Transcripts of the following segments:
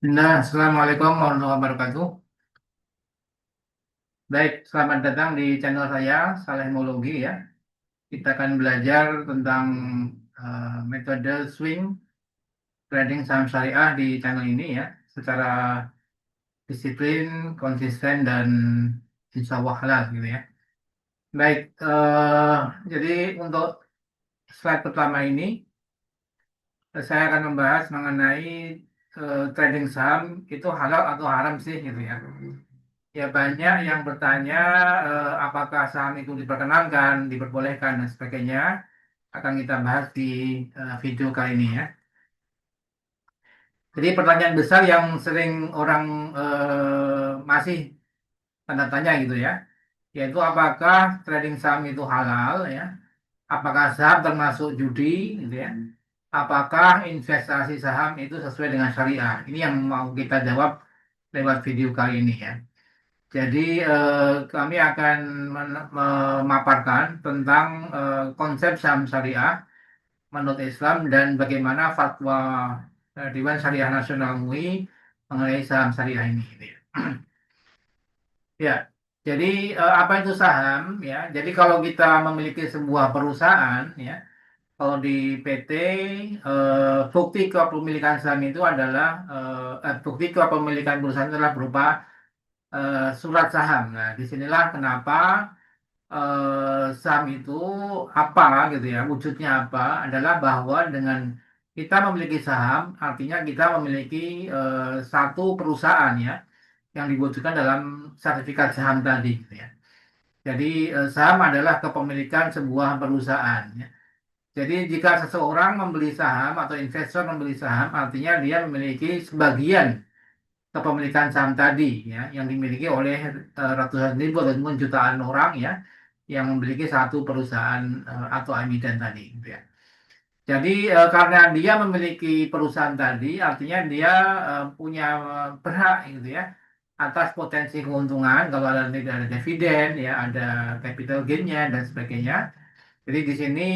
Nah, Assalamualaikum warahmatullahi wabarakatuh. Baik, selamat datang di channel saya, Salehmologi ya. Kita akan belajar tentang metode swing trading saham syariah di channel ini ya, secara disiplin, konsisten, dan insya Allah halal gitu ya. Baik, jadi untuk slide pertama ini, saya akan membahas mengenai trading saham itu halal atau haram sih gitu ya. Ya banyak yang bertanya apakah saham itu diperkenankan, diperbolehkan dan sebagainya. Akan kita bahas di video kali ini ya. Jadi pertanyaan besar yang sering orang masih tanda tanya gitu ya, yaitu apakah trading saham itu halal ya? Apakah saham termasuk judi gitu ya? Apakah investasi saham itu sesuai dengan syariah? Ini yang mau kita jawab lewat video kali ini ya. Jadi kami akan memaparkan tentang konsep saham syariah menurut Islam dan bagaimana fatwa Dewan Syariah Nasional MUI mengenai saham syariah ini. Gitu ya. Ya, jadi apa itu saham? Ya, jadi kalau kita memiliki sebuah perusahaan, ya, kalau di PT bukti kepemilikan saham itu adalah bukti kepemilikan perusahaan adalah berupa surat saham. Nah, disinilah kenapa saham itu apa gitu ya, wujudnya apa adalah bahwa dengan kita memiliki saham, artinya kita memiliki satu perusahaan ya, yang diwujudkan dalam sertifikat saham tadi gitu ya. Jadi saham adalah kepemilikan sebuah perusahaan ya. Jadi jika seseorang membeli saham atau investor membeli saham, artinya dia memiliki sebagian kepemilikan saham tadi ya yang dimiliki oleh ratusan ribu ataupun jutaan orang ya yang memiliki satu perusahaan atau emiten tadi gitu ya. Jadi karena dia memiliki perusahaan tadi artinya dia punya berhak gitu ya atas potensi keuntungan kalau ada tidak ada dividen ya ada capital gainnya dan sebagainya. Jadi di sini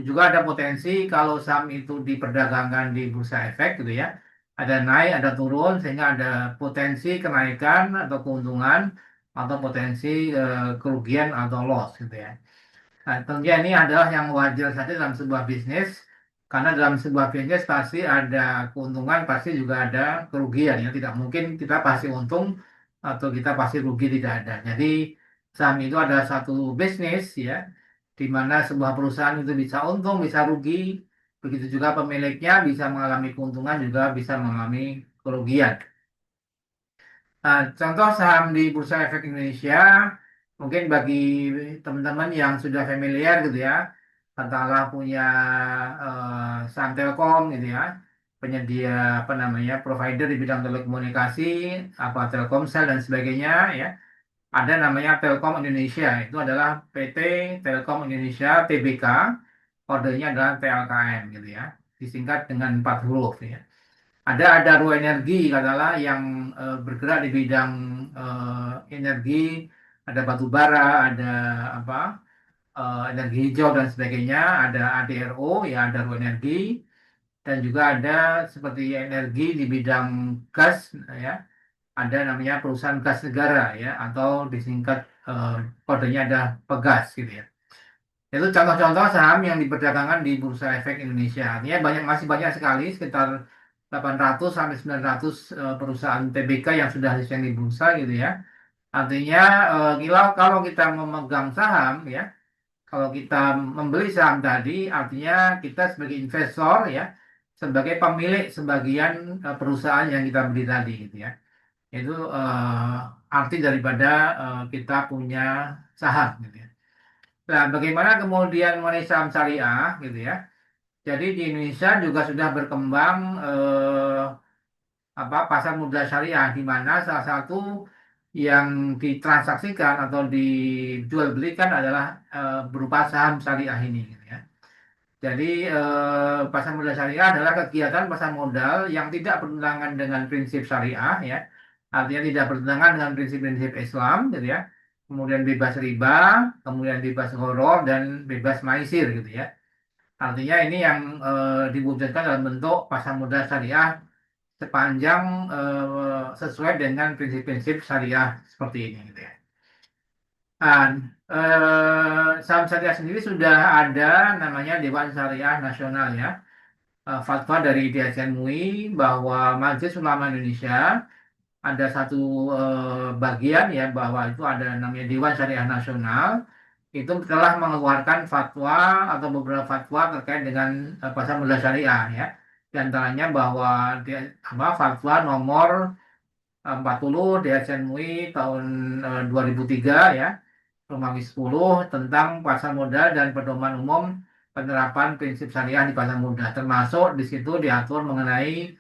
juga ada potensi kalau saham itu diperdagangkan di bursa efek gitu ya. Ada naik, ada turun sehingga ada potensi kenaikan atau keuntungan atau potensi kerugian atau loss gitu ya. Nah, tentunya ini adalah yang wajar saja dalam sebuah bisnis karena dalam sebuah bisnis pasti ada keuntungan, pasti juga ada kerugian ya. Tidak mungkin kita pasti untung atau kita pasti rugi tidak ada. Jadi saham itu ada satu bisnis ya di mana sebuah perusahaan itu bisa untung, bisa rugi, begitu juga pemiliknya bisa mengalami keuntungan, juga bisa mengalami kerugian. Nah, contoh saham di Bursa Efek Indonesia, mungkin bagi teman-teman yang sudah familiar gitu ya, katakanlah punya saham Telkom gitu ya, penyedia apa namanya, provider di bidang telekomunikasi, apa Telkomsel dan sebagainya ya. Ada namanya Telkom Indonesia, itu adalah PT Telkom Indonesia Tbk, kodenya adalah TLKM gitu ya, disingkat dengan 4 huruf ya. Ada Daru Energi katakanlah yang bergerak di bidang energi, ada batu bara, ada apa energi hijau dan sebagainya, ada ADRO ya Daru Energi dan juga ada seperti energi di bidang gas ya, ada namanya perusahaan gas negara ya atau disingkat kodenya ada Pegas gitu ya. Itu contoh-contoh saham yang diperdagangkan di Bursa Efek Indonesia. Artinya masih banyak sekali, sekitar 800 sampai 900 perusahaan TBK yang sudah listing di bursa gitu ya. Artinya kalau kita memegang saham ya, kalau kita membeli saham tadi, artinya kita sebagai investor ya, sebagai pemilik sebagian perusahaan yang kita beli tadi gitu ya. Itu arti daripada kita punya saham gitu ya. Nah, bagaimana kemudian mengenai saham syariah gitu ya. Jadi di Indonesia juga sudah berkembang pasar modal syariah di mana salah satu yang ditransaksikan atau dijual belikan adalah berupa saham syariah ini gitu ya. Jadi pasar modal syariah adalah kegiatan pasar modal yang tidak bertentangan dengan prinsip syariah ya. Artinya tidak bertentangan dengan prinsip-prinsip Islam gitu ya. Kemudian bebas riba, kemudian bebas gharar dan bebas maisir gitu ya. Artinya ini yang diwujudkan dalam bentuk pasar modal syariah sepanjang sesuai dengan prinsip-prinsip syariah seperti ini gitu ya. Dan saham syariah sendiri sudah ada namanya Dewan Syariah Nasional ya. Fatwa dari DSN MUI bahwa Majelis Ulama Indonesia ada satu bagian ya bahwa itu ada namanya Dewan Syariah Nasional itu telah mengeluarkan fatwa atau beberapa fatwa terkait dengan pasar modal syariah ya. Di antaranya bahwa dia, fatwa nomor 40 DSN MUI tahun 2003 ya, Romawi 10 tentang pasar modal dan pedoman umum penerapan prinsip syariah di pasar modal, termasuk di situ diatur mengenai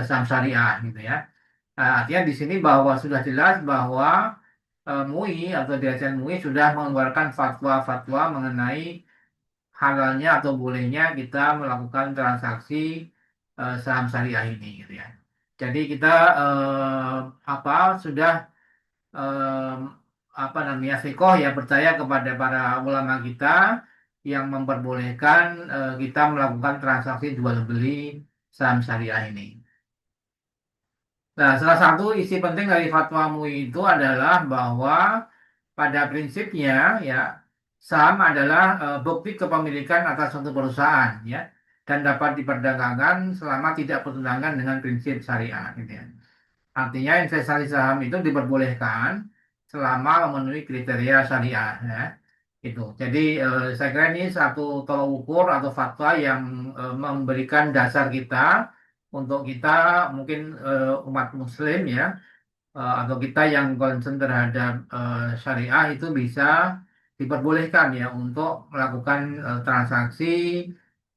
saham syariah gitu ya. Artinya di sini bahwa sudah jelas bahwa MUI atau DSN MUI sudah mengeluarkan fatwa-fatwa mengenai halalnya atau bolehnya kita melakukan transaksi saham syariah ini gitu ya. Jadi kita apa sudah eh, apa namanya fikoh ya percaya kepada para ulama kita yang memperbolehkan kita melakukan transaksi jual beli saham syariah ini. Nah, salah satu isi penting dari fatwa MUI itu adalah bahwa pada prinsipnya ya saham adalah bukti kepemilikan atas suatu perusahaan ya dan dapat diperdagangkan selama tidak bertentangan dengan prinsip syariah gitu ya. Artinya investasi saham itu diperbolehkan selama memenuhi kriteria syariah ya. Itu. Jadi saya kira ini satu tolok ukur atau fatwa yang memberikan dasar kita untuk kita mungkin umat muslim ya atau kita yang concern terhadap syariah itu bisa diperbolehkan ya untuk melakukan transaksi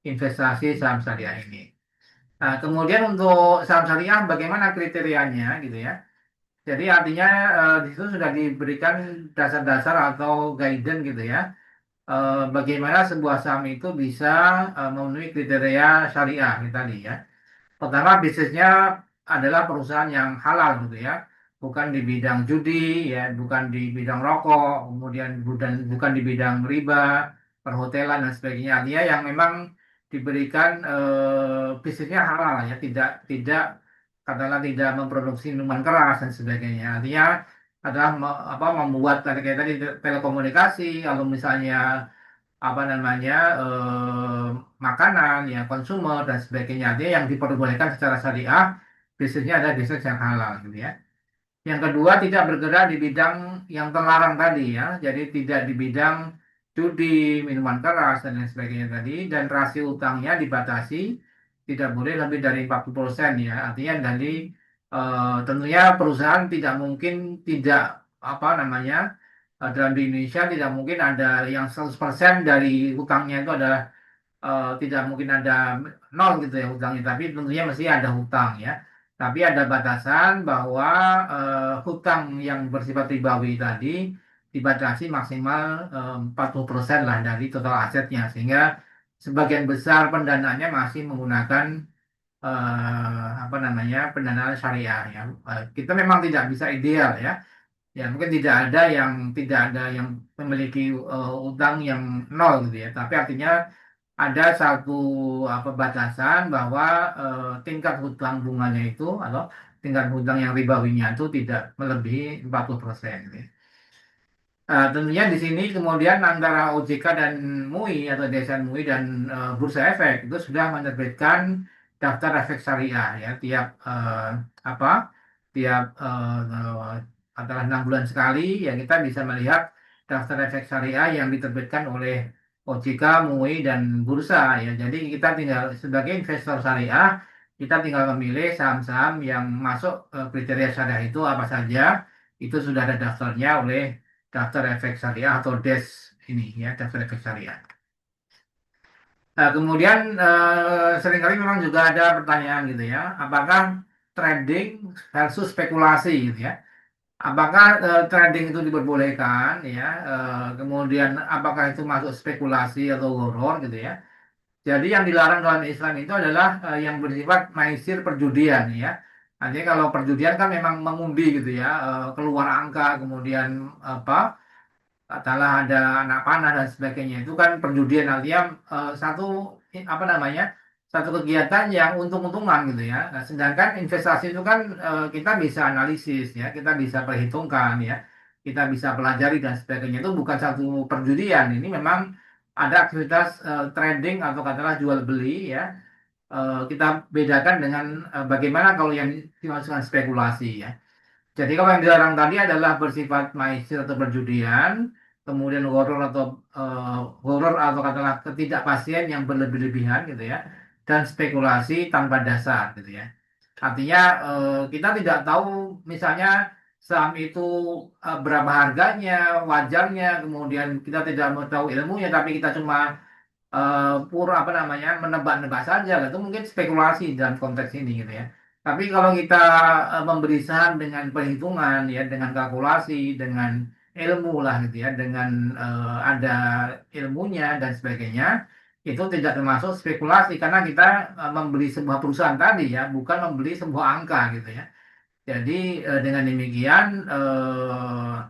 investasi saham syariah ini. Nah, kemudian untuk saham syariah bagaimana kriterianya gitu ya. Jadi artinya di situ sudah diberikan dasar-dasar atau guidance gitu ya. Bagaimana sebuah saham itu bisa memenuhi kriteria syariah kita tadi ya. Pertama, bisnisnya adalah perusahaan yang halal gitu ya, bukan di bidang judi, ya, bukan di bidang rokok, kemudian bukan di bidang riba, perhotelan dan sebagainya. Artinya yang memang diberikan bisnisnya halal ya, tidak katakanlah tidak memproduksi minuman keras dan sebagainya. Artinya adalah membuat kayak tadi telekomunikasi, kalau misalnya apa namanya makanan ya konsumer dan sebagainya dia yang diperbolehkan secara syariah bisnisnya ada bisnis yang halal gitu ya. Yang kedua tidak bergerak di bidang yang terlarang tadi ya, jadi tidak di bidang judi, minuman keras dan lain sebagainya tadi dan rasio utangnya dibatasi tidak boleh lebih dari 40% ya. Artinya dari tentunya perusahaan tidak mungkin tidak apa namanya dalam di Indonesia tidak mungkin ada yang 100% dari hutangnya itu adalah tidak mungkin ada nol gitu ya hutangnya, tapi tentunya mesti ada hutang ya. Tapi ada batasan bahwa hutang yang bersifat ribawi tadi dibatasi maksimal 40% lah dari total asetnya, sehingga sebagian besar pendanaannya masih menggunakan apa namanya pendanaan syariah ya. Kita memang tidak bisa ideal ya. Ya, mungkin tidak ada yang memiliki utang yang nol gitu ya. Tapi artinya ada satu apa batasan bahwa tingkat hutang bunganya itu atau tingkat hutang yang ribawinya itu tidak melebihi 40% gitu ya. Tentunya di sini kemudian antara OJK dan MUI atau Desa MUI dan Bursa Efek itu sudah menerbitkan daftar efek syariah ya apa tiap antara 6 bulan sekali ya kita bisa melihat daftar efek syariah yang diterbitkan oleh OJK, MUI dan Bursa ya. Jadi kita tinggal sebagai investor syariah kita tinggal memilih saham-saham yang masuk kriteria syariah itu apa saja itu sudah ada daftarnya oleh daftar efek syariah atau DES ini ya daftar efek syariah. Nah, kemudian seringkali memang juga ada pertanyaan gitu ya, apakah trading versus spekulasi gitu ya? Apakah trading itu diperbolehkan ya? Kemudian apakah itu masuk spekulasi atau horor gitu ya? Jadi yang dilarang dalam Islam itu adalah yang bersifat maisir perjudian ya. Artinya kalau perjudian kan memang mengundi gitu ya, keluar angka kemudian apa katakanlah ada anak panah dan sebagainya itu kan perjudian artinya satu apa namanya satu kegiatan yang untung-untungan gitu ya. Nah, sedangkan investasi itu kan kita bisa analisis ya, kita bisa perhitungkan ya, kita bisa pelajari dan sebagainya. Itu bukan satu perjudian. Ini memang ada aktivitas trading atau katakanlah jual beli ya. Kita bedakan dengan bagaimana kalau yang dimasukkan spekulasi ya. Jadi kalau yang dilarang tadi adalah bersifat maisir atau perjudian, kemudian horor atau katakanlah ketidakpastian yang berlebih-lebihan gitu ya, dan spekulasi tanpa dasar gitu ya. Artinya kita tidak tahu misalnya saham itu berapa harganya, wajarnya, kemudian kita tidak mau tahu ilmunya, tapi kita cuma pura apa namanya menebak-nebak saja lah. Itu mungkin spekulasi dalam konteks ini gitu ya. Tapi kalau kita memberi saham dengan perhitungan ya, dengan kalkulasi, dengan ilmu lah gitu ya, dengan ada ilmunya dan sebagainya, itu tidak termasuk spekulasi karena kita membeli sebuah perusahaan tadi ya, bukan membeli sebuah angka gitu ya. Jadi dengan demikian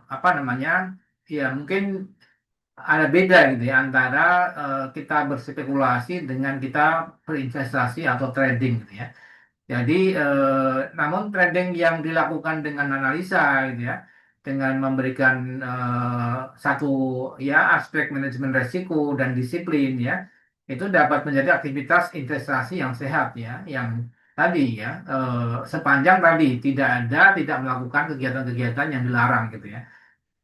apa namanya? Ya mungkin ada beda gitu ya antara kita berspekulasi dengan kita berinvestasi atau trading gitu ya. Jadi namun trading yang dilakukan dengan analisa gitu ya, dengan memberikan satu ya aspek manajemen resiko dan disiplin ya, itu dapat menjadi aktivitas investasi yang sehat ya, yang tadi ya sepanjang tadi tidak melakukan kegiatan-kegiatan yang dilarang gitu ya.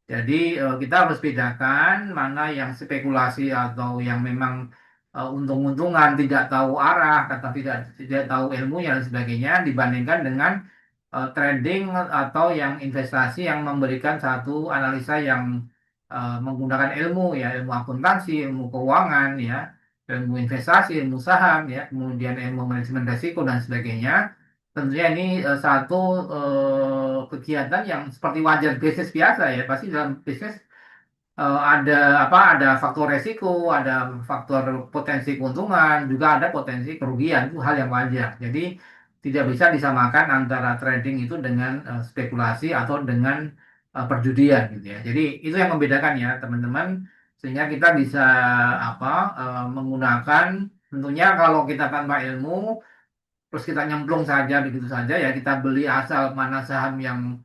Jadi kita harus bedakan mana yang spekulasi atau yang memang untung-untungan, tidak tahu arah, kata tidak tahu ilmunya dan sebagainya dibandingkan dengan trading atau yang investasi yang memberikan satu analisa yang menggunakan ilmu ya, ilmu akuntansi, ilmu keuangan ya, ilmu investasi, ilmu saham ya, kemudian ilmu manajemen risiko dan sebagainya. Tentunya ini satu kegiatan yang seperti wajar bisnis biasa ya. Pasti dalam bisnis ada apa? Ada faktor resiko, ada faktor potensi keuntungan, juga ada potensi kerugian. Itu hal yang wajar. Jadi tidak bisa disamakan antara trading itu dengan spekulasi atau dengan perjudian gitu ya. Jadi itu yang membedakan ya teman-teman. Sehingga kita bisa apa? Menggunakan tentunya kalau kita tanpa ilmu terus kita nyemplung saja begitu saja ya kita beli asal mana saham yang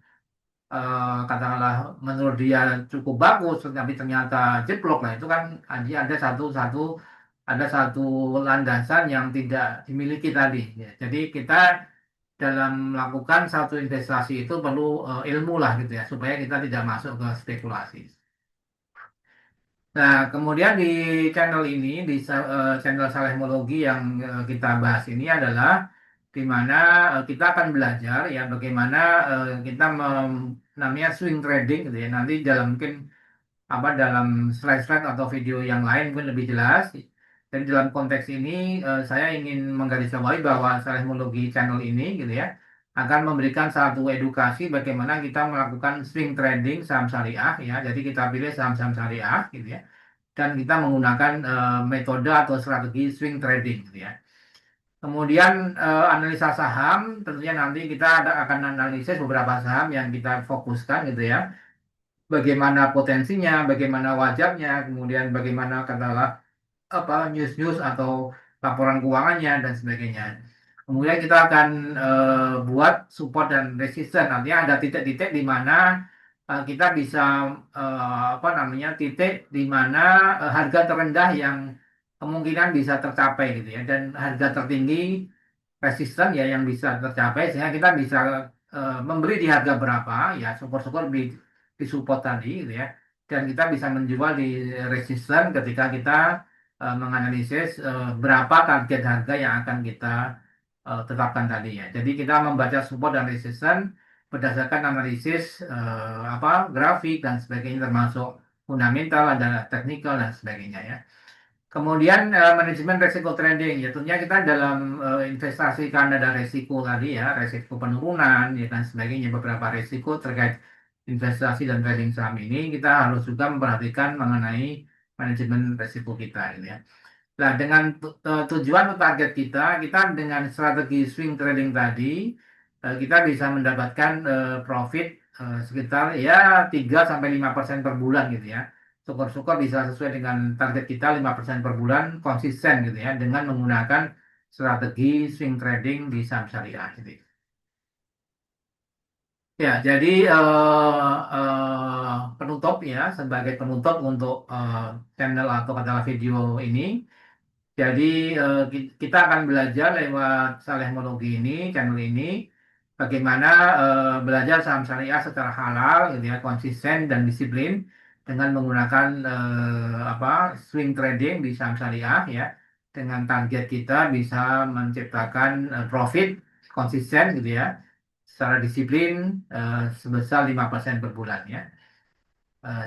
katakanlah menurut dia cukup bagus tapi ternyata jeblok lah itu kan ada satu landasan yang tidak dimiliki tadi ya. Jadi kita dalam melakukan satu investasi itu perlu ilmu lah gitu ya supaya kita tidak masuk ke spekulasi. Nah, kemudian di channel ini, di channel Salehmologi yang kita bahas ini adalah di mana kita akan belajar ya bagaimana kita namanya swing trading gitu ya. Nanti dalam mungkin apa dalam slide-slide atau video yang lain mungkin lebih jelas. Dan dalam konteks ini saya ingin menggarisbawahi bahwa Salehmologi channel ini gitu ya akan memberikan satu edukasi bagaimana kita melakukan swing trading saham syariah ya. Jadi kita pilih saham-saham syariah gitu ya dan kita menggunakan metode atau strategi swing trading gitu ya. Kemudian analisa saham tentunya nanti kita akan analisis beberapa saham yang kita fokuskan gitu ya. Bagaimana potensinya, bagaimana wajarnya, kemudian bagaimana katakanlah apa news-news atau laporan keuangannya dan sebagainya. Kemudian kita akan buat support dan resistance. Nantinya ada titik-titik di mana kita bisa apa namanya titik di mana harga terendah yang kemungkinan bisa tercapai gitu ya dan harga tertinggi resisten ya yang bisa tercapai sehingga kita bisa membeli di harga berapa ya syukur-syukur di support tadi gitu ya dan kita bisa menjual di resisten ketika kita menganalisis berapa target harga yang akan kita tetapkan tadi ya. Jadi kita membaca support dan resistance berdasarkan analisis apa grafik dan sebagainya termasuk fundamental, ada teknikal dan sebagainya ya. Kemudian manajemen resiko trading ya tentunya kita dalam investasi kan ada resiko tadi ya, resiko penurunan ya dan sebagainya beberapa resiko terkait investasi dan trading saham ini kita harus juga memperhatikan mengenai manajemen resiko kita gitu ya. Nah, dengan tujuan atau target kita, kita dengan strategi swing trading tadi, kita bisa mendapatkan profit sekitar ya 3 sampai 5% per bulan gitu ya. Syukur-syukur bisa sesuai dengan target kita 5% per bulan konsisten gitu ya, dengan menggunakan strategi swing trading di saham syariah. Gitu. Ya, jadi penutup ya, sebagai penutup untuk channel atau katakanlah video ini. Jadi kita akan belajar lewat Salehmologi ini, channel ini, bagaimana belajar saham syariah secara halal, gitu ya, konsisten dan disiplin dengan menggunakan swing trading di saham syariah ya, dengan target kita bisa menciptakan profit konsisten gitu ya, secara disiplin sebesar 5% per bulan ya.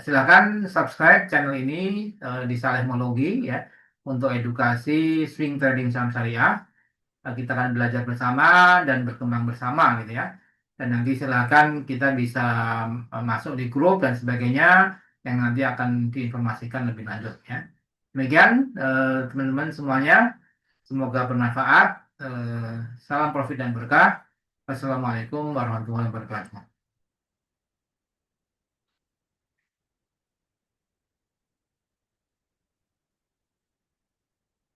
Silakan subscribe channel ini di Salehmologi ya untuk edukasi swing trading saham syariah. Kita akan belajar bersama dan berkembang bersama gitu ya. Dan nanti silakan kita bisa masuk di grup dan sebagainya yang nanti akan diinformasikan lebih lanjut ya. Demikian teman-teman semuanya, semoga bermanfaat. Salam profit dan berkah. Wassalamualaikum warahmatullahi wabarakatuh.